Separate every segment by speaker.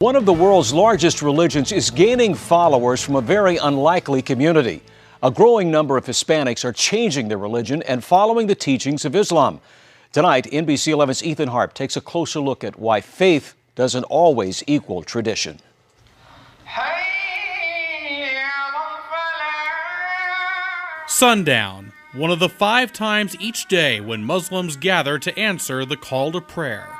Speaker 1: One of the world's largest religions is gaining followers from a very unlikely community. A growing number of Hispanics are changing their religion and following the teachings of Islam. Tonight, NBC 11's Ethan Harp takes a closer look at why faith doesn't always equal tradition.
Speaker 2: Sundown, one of the 5 times each day when Muslims gather to answer the call to prayer.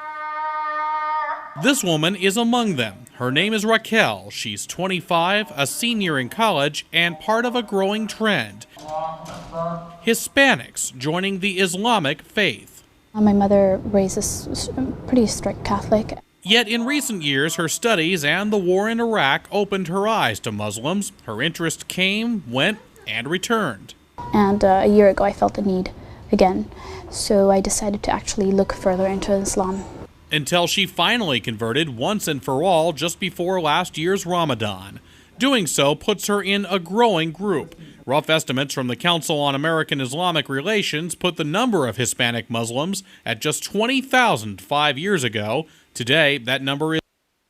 Speaker 2: This woman is among them. Her name is Raquel. She's 25, a senior in college, and part of a growing trend. Hispanics joining the Islamic faith.
Speaker 3: My mother raised us pretty strict Catholic.
Speaker 2: Yet in recent years, her studies and the war in Iraq opened her eyes to Muslims. Her interest came, went, and returned.
Speaker 3: And a year ago, I felt the need again. So I decided to actually look further into Islam.
Speaker 2: Until she finally converted once and for all just before last year's Ramadan. Doing so puts her in a growing group. Rough estimates from the Council on American-Islamic Relations put the number of Hispanic Muslims at just 20,000 5 years ago. Today, that number is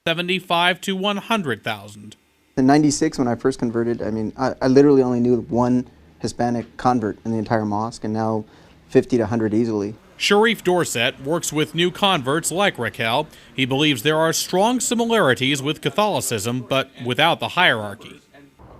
Speaker 2: 75 to 100,000.
Speaker 4: In '96, when I first converted, I literally only knew one Hispanic convert in the entire mosque, and now 50 to 100 easily.
Speaker 2: Sharif Dorset works with new converts like Raquel. He believes there are strong similarities with Catholicism, but without the hierarchy.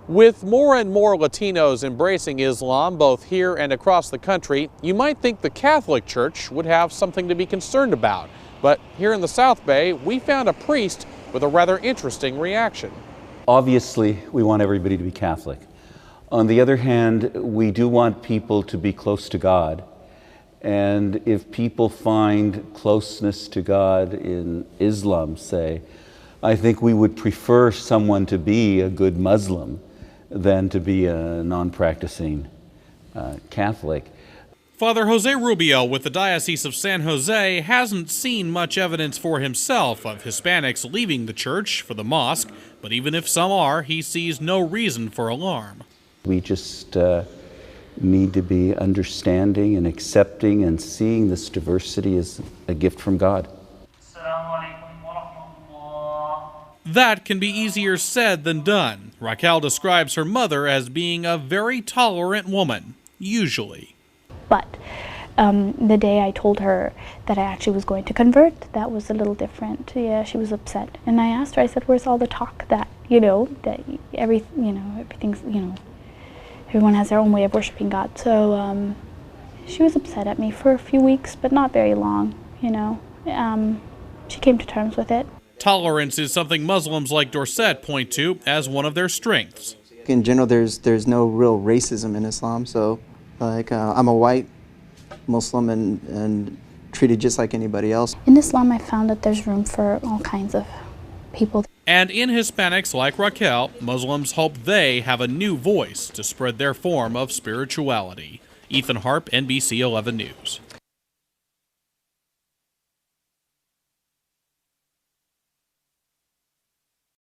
Speaker 5: With more and more Latinos embracing Islam, both here and across the country, you might think the Catholic Church would have something to be concerned about. But here in the South Bay, we found a priest with a rather interesting reaction.
Speaker 6: Obviously, we want everybody to be Catholic. On the other hand, we do want people to be close to God. And if people find closeness to God in Islam, say, I think we would prefer someone to be a good Muslim than to be a non-practicing Catholic.
Speaker 2: Father Jose Rubio with the Diocese of San Jose hasn't seen much evidence for himself of Hispanics leaving the church for the mosque, but even if some are, he sees no reason for alarm.
Speaker 6: We just need to be understanding and accepting and seeing this diversity as a gift from God.
Speaker 2: That can be easier said than done. Raquel describes her mother as being a very tolerant woman, usually.
Speaker 3: But the day I told her that I actually was going to convert, that was a little different. Yeah, she was upset. And I asked her, I said, where's all the talk that, that everything's, everyone has their own way of worshiping God. So she was upset at me for a few weeks, but not very long, She came to terms with it.
Speaker 2: Tolerance is something Muslims like Dorset point to as one of their strengths.
Speaker 4: In general, there's no real racism in Islam, so I'm a white Muslim and treated just like anybody else.
Speaker 3: In Islam, I found that there's room for all kinds of people.
Speaker 2: And in Hispanics like Raquel, Muslims hope they have a new voice to spread their form of spirituality. Ethan Harp, NBC 11 News.